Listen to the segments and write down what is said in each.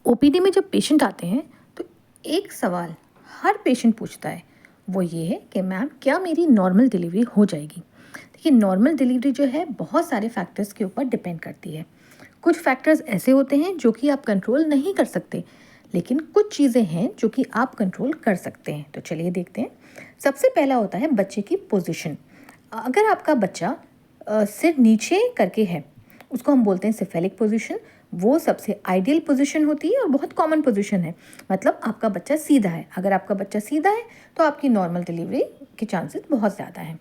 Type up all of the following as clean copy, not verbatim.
OPD में जब patient आते हैं तो एक सवाल हर पेशेंट पूछता है, वो ये है कि मैम क्या मेरी नॉर्मल डिलीवरी हो जाएगी। देखिए, नॉर्मल डिलीवरी जो है बहुत सारे फैक्टर्स के ऊपर डिपेंड करती है। कुछ फैक्टर्स ऐसे होते हैं जो कि आप कंट्रोल नहीं कर सकते, लेकिन कुछ चीज़ें हैं जो कि आप कंट्रोल कर सकते हैं। तो चलिए देखते हैं। सबसे पहला होता है बच्चे की पोजीशन। अगर आपका बच्चा सिर नीचे करके है, उसको हम बोलते हैं सिफेलिक पोजीशन। वो सबसे आइडियल पोजीशन होती है और बहुत कॉमन पोजीशन है। मतलब आपका बच्चा सीधा है। अगर आपका बच्चा सीधा है तो आपकी नॉर्मल डिलीवरी के चांसेस बहुत ज़्यादा हैं।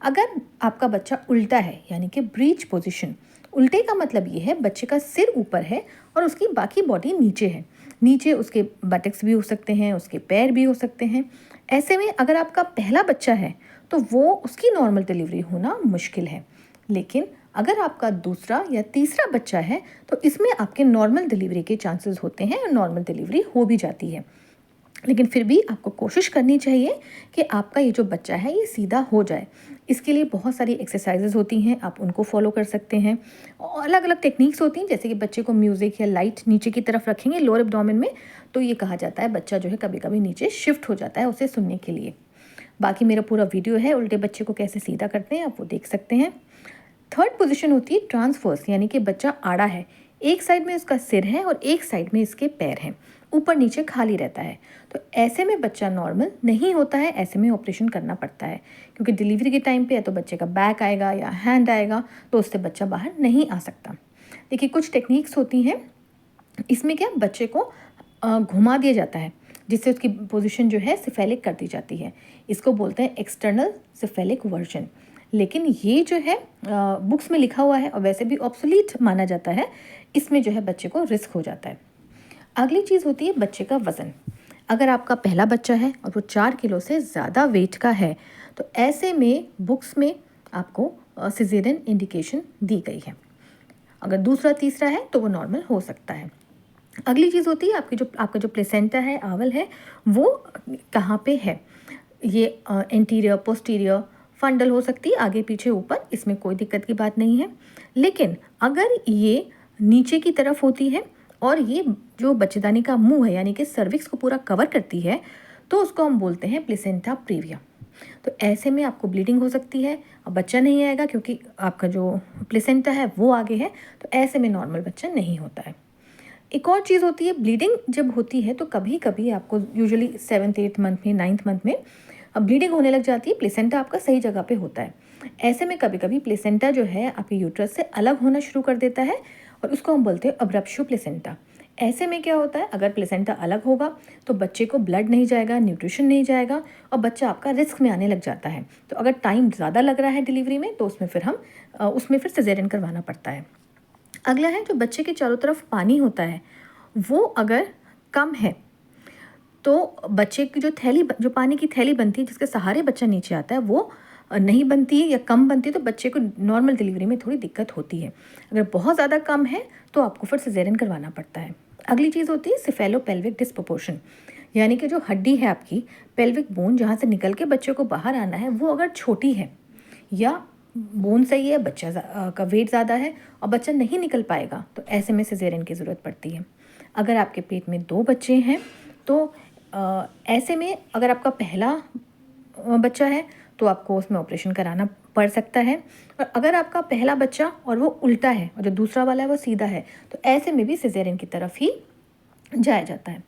अगर आपका बच्चा उल्टा है, यानी कि ब्रीच पोजीशन, उल्टे का मतलब ये है बच्चे का सिर ऊपर है और उसकी बाकी बॉडी नीचे है। नीचे उसके बटक्स भी हो सकते हैं, उसके पैर भी हो सकते हैं। ऐसे में अगर आपका पहला बच्चा है तो वो उसकी नॉर्मल डिलीवरी होना मुश्किल है। लेकिन अगर आपका दूसरा या तीसरा बच्चा है तो इसमें आपके नॉर्मल डिलीवरी के चांसेस होते हैं और नॉर्मल डिलीवरी हो भी जाती है। लेकिन फिर भी आपको कोशिश करनी चाहिए कि आपका ये जो बच्चा है ये सीधा हो जाए। इसके लिए बहुत सारी एक्सरसाइजेज होती हैं, आप उनको फॉलो कर सकते हैं। और अलग अलग टेक्निक्स होती हैं, जैसे कि बच्चे को म्यूज़िक या लाइट नीचे की तरफ रखेंगे लोअर एब्डोमेन में, तो ये कहा जाता है बच्चा जो है कभी कभी नीचे शिफ्ट हो जाता है उसे सुनने के लिए। बाकी मेरा पूरा वीडियो है उल्टे बच्चे को कैसे सीधा करते हैं, आप वो देख सकते हैं। थर्ड पोजीशन होती है ट्रांसवर्स, यानी कि बच्चा आड़ा है। एक साइड में उसका सिर है और एक साइड में इसके पैर हैं, ऊपर नीचे खाली रहता है। तो ऐसे में बच्चा नॉर्मल नहीं होता है, ऐसे में ऑपरेशन करना पड़ता है, क्योंकि डिलीवरी के टाइम पे या तो बच्चे का बैक आएगा या हैंड आएगा, तो उससे बच्चा बाहर नहीं आ सकता। देखिए, कुछ टेक्निक्स होती हैं। इसमें क्या बच्चे को घुमा दिया जाता है, जिससे उसकी पोजीशन जो है सिफेलिक कर दी जाती है। इसको बोलते हैं एक्सटर्नल सिफेलिक वर्जन। लेकिन ये जो है बुक्स में लिखा हुआ है और वैसे भी ऑब्सोलीट माना जाता है। इसमें जो है बच्चे को रिस्क हो जाता है। अगली चीज़ होती है बच्चे का वज़न। अगर आपका पहला बच्चा है और वो 4 किलो से ज़्यादा वेट का है, तो ऐसे में बुक्स में आपको सिजेरियन इंडिकेशन दी गई है। अगर दूसरा तीसरा है तो वो नॉर्मल हो सकता है। अगली चीज़ होती है आपका जो प्लेसेंटा है, आंवल है, वो कहाँ पे है। ये एंटीरियर, पोस्टीरियर, फंडल हो सकती है, आगे पीछे ऊपर, इसमें कोई दिक्कत की बात नहीं है। लेकिन अगर ये नीचे की तरफ होती है और ये जो बच्चेदानी का मुंह है, यानी कि सर्विक्स को पूरा कवर करती है, तो उसको हम बोलते हैं प्लेसेंटा प्रीविया। तो ऐसे में आपको ब्लीडिंग हो सकती है और बच्चा नहीं आएगा, क्योंकि आपका जो प्लेसेंटा है वो आगे है। तो ऐसे में नॉर्मल बच्चा नहीं होता है। एक और चीज़ होती है, ब्लीडिंग जब होती है तो कभी कभी आपको यूजुअली 7th 8th मंथ में, 9th मंथ में ब्लीडिंग होने लग जाती है। प्लेसेंटा आपका सही जगह पे होता है। ऐसे में कभी कभी प्लेसेंटा जो है आपके यूट्रस से अलग होना शुरू कर देता है और उसको हम बोलते हैं अब्रप्शो प्लेसेंटा। ऐसे में क्या होता है, अगर प्लेसेंटा अलग होगा तो बच्चे को ब्लड नहीं जाएगा, न्यूट्रिशन नहीं जाएगा और बच्चा आपका रिस्क में आने लग जाता है। तो अगर टाइम ज़्यादा लग रहा है डिलीवरी में तो उसमें फिर सिजेरियन करवाना पड़ता है। अगला है जो बच्चे के चारों तरफ पानी होता है, वो अगर कम है तो बच्चे की जो पानी की थैली बनती है जिसके सहारे बच्चा नीचे आता है, वो नहीं बनती है या कम बनती है, तो बच्चे को नॉर्मल डिलीवरी में थोड़ी दिक्कत होती है। अगर बहुत ज़्यादा कम है तो आपको फिर सिजेरियन करवाना पड़ता है। अगली चीज़ होती है सिफेलोपेल्विक डिस्प्रोपोर्शन, यानी कि जो हड्डी है आपकी पेल्विक बोन, जहाँ से निकल के बच्चे को बाहर आना है, वो अगर छोटी है या बोन सही है, बच्चा का वेट ज़्यादा है और बच्चा नहीं निकल पाएगा, तो ऐसे में सिजेरियन की ज़रूरत पड़ती है। अगर आपके पेट में 2 बच्चे हैं तो ऐसे में अगर आपका पहला बच्चा है तो आपको उसमें ऑपरेशन कराना पड़ सकता है। और अगर आपका पहला बच्चा और वो उल्टा है और जो दूसरा वाला है वो सीधा है, तो ऐसे में भी सिजेरियन की तरफ ही जाया जाता है।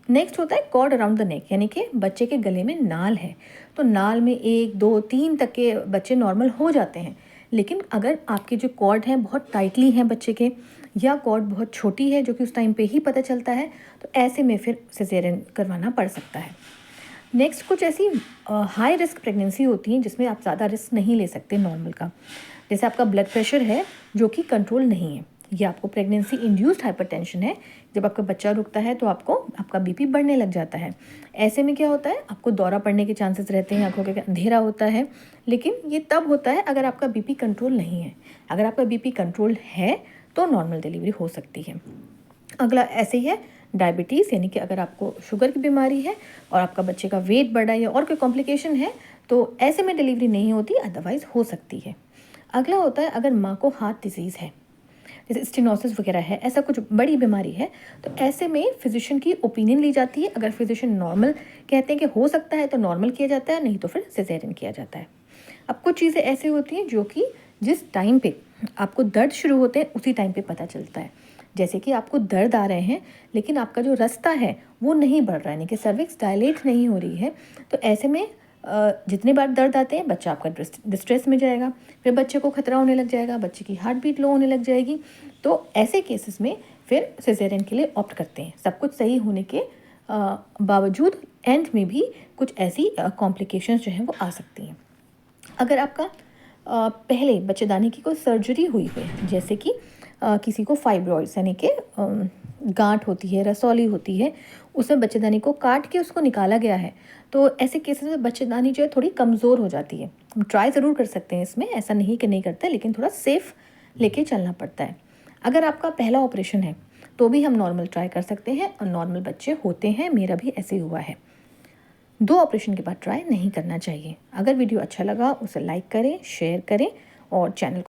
नेक्स्ट होता है कॉर्ड अराउंड द नेक, यानी कि बच्चे के गले में नाल है, तो नाल में 1 2 3 तक के बच्चे नॉर्मल हो जाते हैं। लेकिन अगर आपके जो कॉर्ड हैं बहुत टाइटली हैं बच्चे के, या कॉर्ड बहुत छोटी है जो कि उस टाइम पे ही पता चलता है, तो ऐसे में फिर सिजेरियन करवाना पड़ सकता है। नेक्स्ट कुछ ऐसी हाई रिस्क प्रेगनेंसी होती हैं जिसमें आप ज़्यादा रिस्क नहीं ले सकते नॉर्मल का। जैसे आपका ब्लड प्रेशर है जो कि कंट्रोल नहीं है, या आपको प्रेगनेंसी इंड्यूस्ड हाइपरटेंशन है, जब आपका बच्चा रुकता है तो आपका बीपी बढ़ने लग जाता है। ऐसे में क्या होता है, आपको दौरा पड़ने के चांसेस रहते हैं, आंखों के अंधेरा होता है। लेकिन ये तब होता है अगर आपका बीपी कंट्रोल नहीं है। अगर आपका बीपी कंट्रोल है तो नॉर्मल डिलीवरी हो सकती है। अगला ऐसे ही है डायबिटीज़, यानी कि अगर आपको शुगर की बीमारी है और आपका बच्चे का वेट बढ़ा है या और कोई कॉम्प्लिकेशन है, तो ऐसे में डिलीवरी नहीं होती, अदरवाइज़ हो सकती है। अगला होता है अगर माँ को हार्ट डिजीज़ है, जैसे स्टेनोसिस वगैरह है, ऐसा कुछ बड़ी बीमारी है, तो ऐसे में फिजिशियन की ओपिनियन ली जाती है। अगर फिजिशियन नॉर्मल कहते हैं कि हो सकता है तो नॉर्मल किया जाता है, नहीं तो फिर सिजेरियन किया जाता है। अब कुछ चीज़ें ऐसी होती हैं जो कि जिस टाइम पे आपको दर्द शुरू होते हैं उसी टाइम पे पता चलता है। जैसे कि आपको दर्द आ रहे हैं लेकिन आपका जो रास्ता है वो नहीं बढ़ रहा है, यानी कि सर्विक्स डायलेट नहीं हो रही है, तो ऐसे में जितनी बार दर्द आते हैं बच्चा आपका डिस्ट्रेस में जाएगा, फिर बच्चे को खतरा होने लग जाएगा, बच्चे की हार्ट बीट लो होने लग जाएगी। तो ऐसे केसेस में फिर सिजेरियन के लिए ऑप्ट करते हैं। सब कुछ सही होने के बावजूद एंड में भी कुछ ऐसी कॉम्प्लिकेशंस जो हैं वो आ सकती हैं। अगर आपका पहले बच्चेदानी की कोई सर्जरी हुई है, जैसे कि किसी को फाइब्रॉइड्स यानी कि गांठ होती है, रसौली होती है, उसमें बच्चेदानी को काट के उसको निकाला गया है, तो ऐसे केसेस में बच्चेदानी जो है थोड़ी कमज़ोर हो जाती है। हम ट्राई ज़रूर कर सकते हैं इसमें, ऐसा नहीं कि नहीं करते, लेकिन थोड़ा सेफ़ लेके चलना पड़ता है। अगर आपका पहला ऑपरेशन है तो भी हम नॉर्मल ट्राई कर सकते हैं और नॉर्मल बच्चे होते हैं, मेरा भी ऐसे हुआ है। 2 ऑपरेशन के बाद ट्राई नहीं करना चाहिए। अगर वीडियो अच्छा लगा उसे लाइक करें, शेयर करें और चैनल